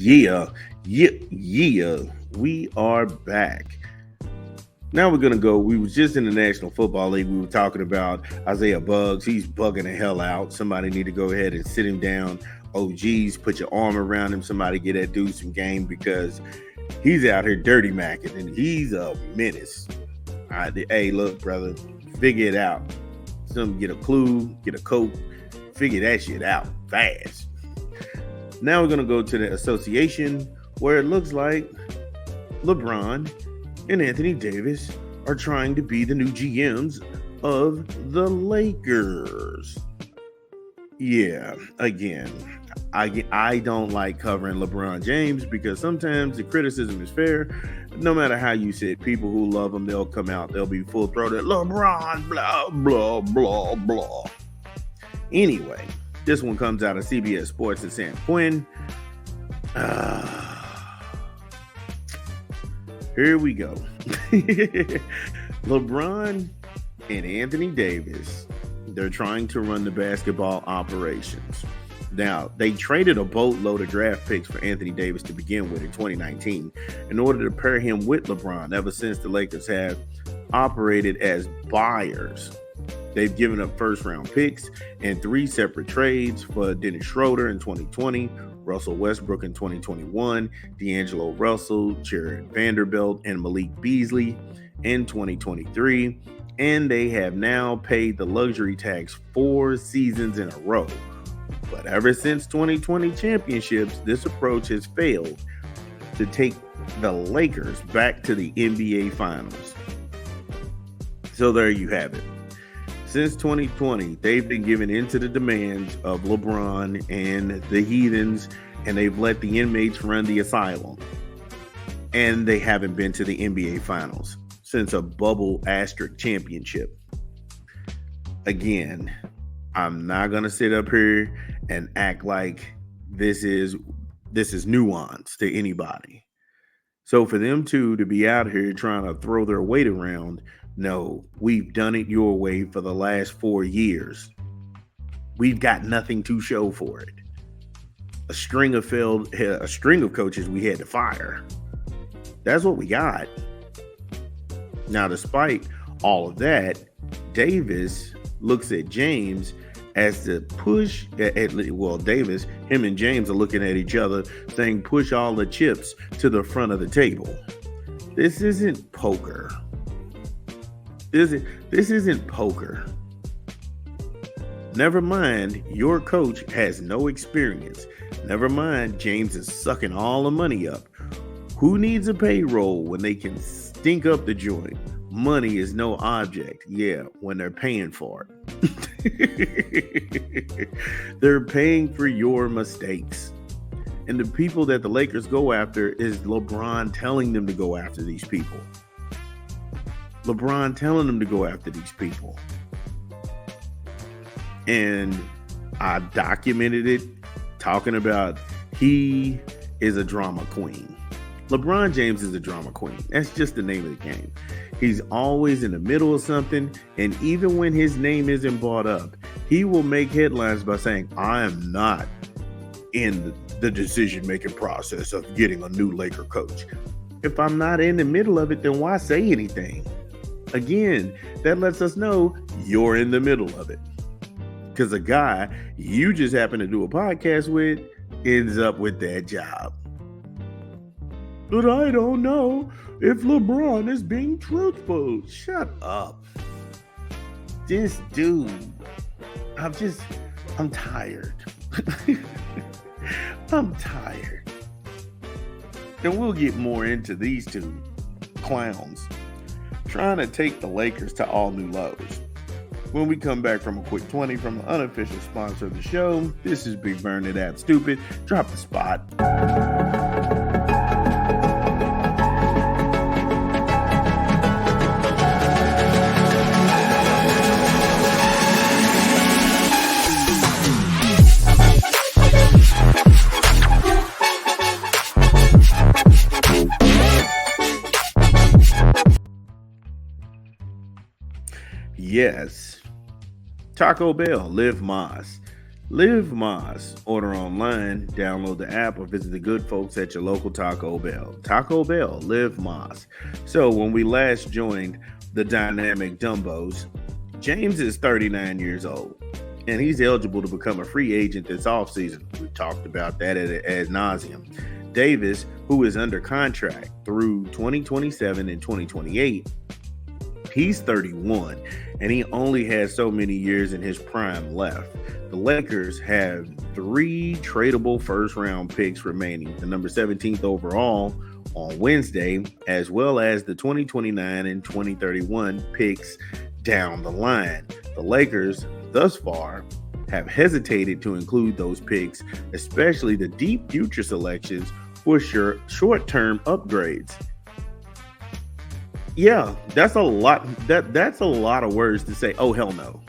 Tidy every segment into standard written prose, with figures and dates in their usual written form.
Yeah. We are back. Now we're gonna go. We was just in the National Football League. We were talking about Isaiah Buggs. He's bugging the hell out. Somebody need to go ahead and sit him down. OGs, put your arm around him. Somebody get that dude some game because he's out here dirty macking and he's a menace. Hey, look, brother, figure it out. Get a clue, get a coat, figure that shit out fast. Now we're gonna go to the association where it looks like LeBron and Anthony Davis are trying to be the new GMs of the Lakers. Yeah, again, I don't like covering LeBron James because sometimes the criticism is fair. No matter how you say it, people who love him, they'll come out, they'll be full-throated, LeBron, blah, blah, blah, blah. Anyway, this one comes out of CBS Sports in San Quentin. Here we go. LeBron and Anthony Davis, they're trying to run the basketball operations. Now, they traded a boatload of draft picks for Anthony Davis to begin with in 2019 in order to pair him with LeBron. Ever since the Lakers have operated as buyers, they've given up first-round picks and 3 separate trades for Dennis Schroeder in 2020, Russell Westbrook in 2021, D'Angelo Russell, Jared Vanderbilt, and Malik Beasley in 2023. And they have now paid the luxury tax 4 seasons in a row. But ever since 2020 championships, this approach has failed to take the Lakers back to the NBA Finals. So there you have it. Since 2020, they've been giving in to the demands of LeBron and the Heathens, and they've let the inmates run the asylum. And they haven't been to the NBA Finals since a bubble asterisk championship. Again, I'm not going to sit up here and act like this is nuance to anybody. So for them two to be out here trying to throw their weight around, no, we've done it your way for the last 4 years. We've got nothing to show for it. A string of coaches we had to fire. That's what we got. Now, despite all of that, Davis looks at James as the push. Davis, him and James are looking at each other saying, push all the chips to the front of the table. This isn't poker. This isn't poker. Never mind, your coach has no experience. Never mind, James is sucking all the money up. Who needs a payroll when they can stink up the joint? Money is no object. Yeah, when they're paying for it. They're paying for your mistakes. And the people that the Lakers go after is LeBron telling them to go after these people. LeBron telling them to go after these people. And I documented it, talking about he is a drama queen. LeBron James is a drama queen. That's just the name of the game. He's always in the middle of something, and even when his name isn't brought up, he will make headlines by saying, I am not in the decision-making process of getting a new Laker coach. If I'm not in the middle of it, then why say anything? Again, that lets us know you're in the middle of it. Because a guy you just happen to do a podcast with ends up with that job. But I don't know if LeBron is being truthful. Shut up. This dude, I'm tired. I'm tired. And we'll get more into these two clowns trying to take the Lakers to all new lows. When we come back from a quick 20 from the unofficial sponsor of the show, this is Big Bernadette Stupid. Drop the spot. Yes. Taco Bell, Liv Moss. Live Moss. Order online, download the app, or visit the good folks at your local Taco Bell. Taco Bell, Live Moss. So when we last joined the dynamic Dumbos, James is 39 years old, and he's eligible to become a free agent this offseason. We've talked about that ad nauseum. Davis, who is under contract through 2027 and 2028, he's 31, and he only has so many years in his prime left. The Lakers have 3 tradable first-round picks remaining, the number 17th overall on Wednesday, as well as the 2029 and 2031 picks down the line. The Lakers, thus far, have hesitated to include those picks, especially the deep future selections for short-term upgrades. Yeah, that's a lot. That's a lot of words to say. Oh, hell no.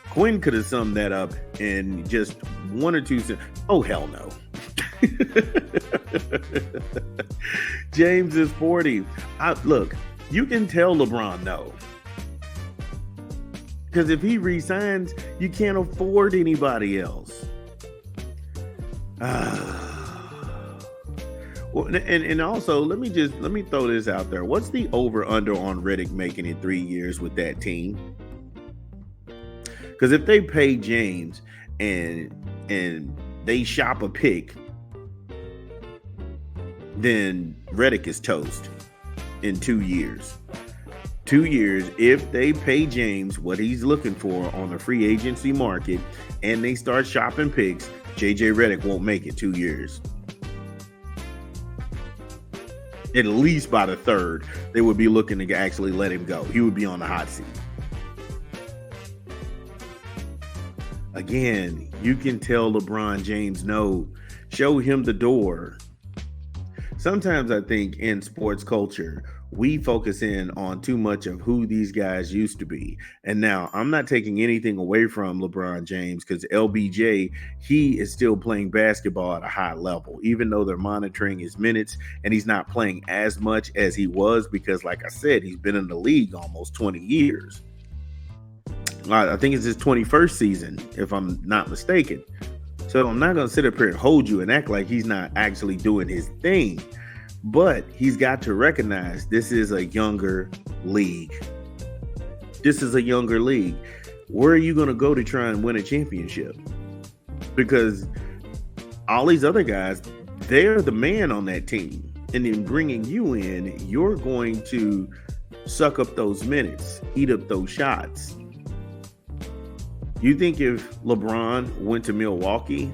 Quinn could have summed that up in just 1 or 2 sentences. Oh, hell no. James is 40. Look, you can tell LeBron no. Because if he resigns, you can't afford anybody else. Well, and also let me throw this out there. What's the over under on Redick making it 3 years with that team? Because if they pay James and they shop a pick, then Redick is toast in 2 years. 2 years, if they pay James what he's looking for on the free agency market and they start shopping picks, JJ Redick won't make it 2 years. At least by the third, they would be looking to actually let him go. He would be on the hot seat. Again, you can tell LeBron James no. Show him the door. Sometimes I think in sports culture, we focus in on too much of who these guys used to be. And now I'm not taking anything away from LeBron James because LBJ, he is still playing basketball at a high level, even though they're monitoring his minutes and he's not playing as much as he was because, like I said, he's been in the league almost 20 years. I think it's his 21st season, if I'm not mistaken. So I'm not going to sit up here and hold you and act like he's not actually doing his thing. But he's got to recognize this is a younger league. This is a younger league. Where are you going to go to try and win a championship? Because all these other guys, they're the man on that team. And in bringing you in, you're going to suck up those minutes, eat up those shots. You think if LeBron went to Milwaukee,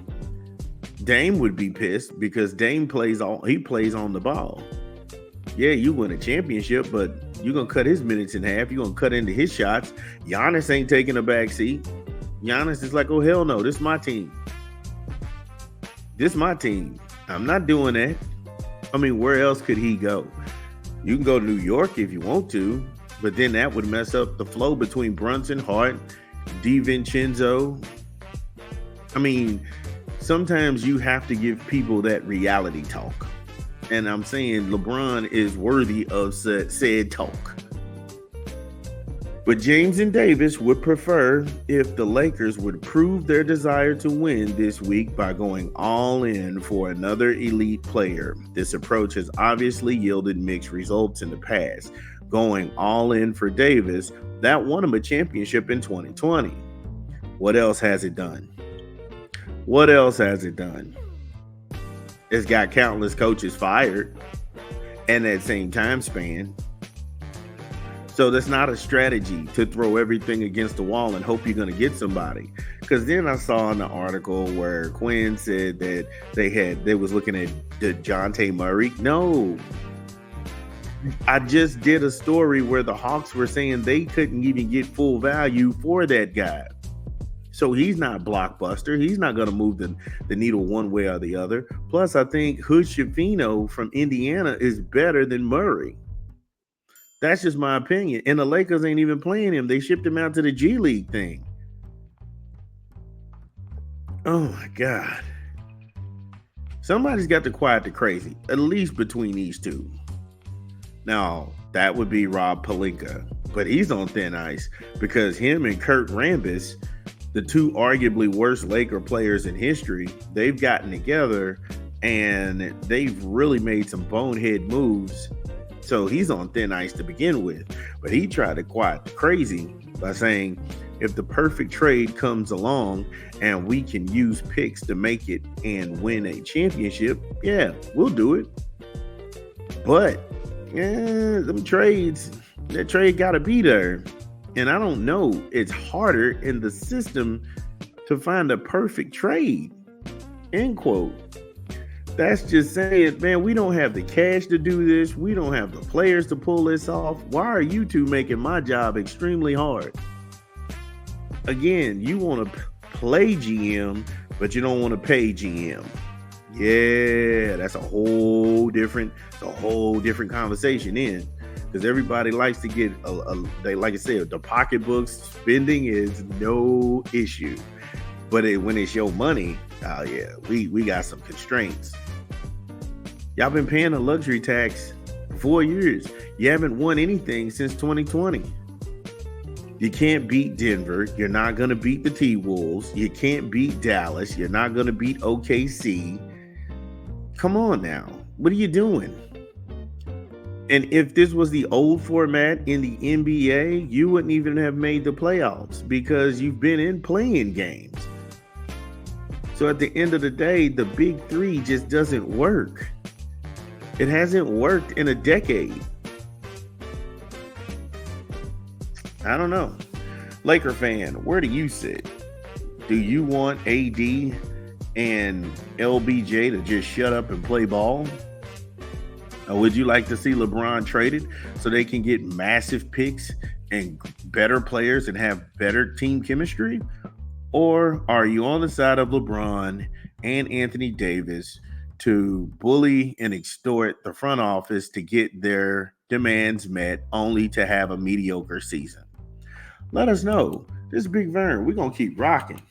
Dame would be pissed because Dame plays on the ball. Yeah, you win a championship, but you're going to cut his minutes in half. You're going to cut into his shots. Giannis ain't taking a back seat. Giannis is like, oh, hell no, this is my team. This is my team. I'm not doing that. I mean, where else could he go? You can go to New York if you want to, but then that would mess up the flow between Brunson, Hart, DiVincenzo. I mean, sometimes you have to give people that reality talk. And I'm saying LeBron is worthy of said talk. But James and Davis would prefer if the Lakers would prove their desire to win this week by going all in for another elite player. This approach has obviously yielded mixed results in the past. Going all in for Davis, that won him a championship in 2020. What else has it done? What else has it done? It's got countless coaches fired in that same time span. So that's not a strategy to throw everything against the wall and hope you're going to get somebody. Because then I saw in the article where Quinn said that they was looking at DeJounte Murray. No. I just did a story where the Hawks were saying they couldn't even get full value for that guy. So he's not blockbuster. He's not going to move the needle one way or the other. Plus, I think Hood Schifino from Indiana is better than Murray. That's just my opinion. And the Lakers ain't even playing him. They shipped him out to the G League thing. Oh, my God. Somebody's got to quiet the crazy, at least between these two. Now, that would be Rob Pelinka. But he's on thin ice because him and Kurt Rambis the two arguably worst Laker players in history, they've gotten together and they've really made some bonehead moves. So he's on thin ice to begin with. But he tried to quiet the crazy by saying, if the perfect trade comes along and we can use picks to make it and win a championship, yeah, we'll do it. But them trades, that trade got to be there. And I don't know, it's harder in the system to find a perfect trade. End quote. That's just saying, man, we don't have the cash to do this. We don't have the players to pull this off. Why are you two making my job extremely hard? Again, you want to play GM, but you don't want to pay GM. Yeah, that's a whole different conversation in, because everybody likes to get they, like I said, the pocketbook spending is no issue, but when it's your money, oh yeah, we got some constraints. Y'all been paying a luxury tax for 4 years. You haven't won anything since 2020. You can't beat Denver. You're not going to beat the T-Wolves. You can't beat Dallas. You're not going to beat OKC. Come on now. What are you doing? And if this was the old format in the NBA, you wouldn't even have made the playoffs because you've been in playing games. So at the end of the day, the big three just doesn't work. It hasn't worked in a decade. I don't know. Laker fan, where do you sit? Do you want AD and LBJ to just shut up and play ball? Or would you like to see LeBron traded so they can get massive picks and better players and have better team chemistry? Or are you on the side of LeBron and Anthony Davis to bully and extort the front office to get their demands met only to have a mediocre season? Let us know. This is Big Vern. We're going to keep rocking.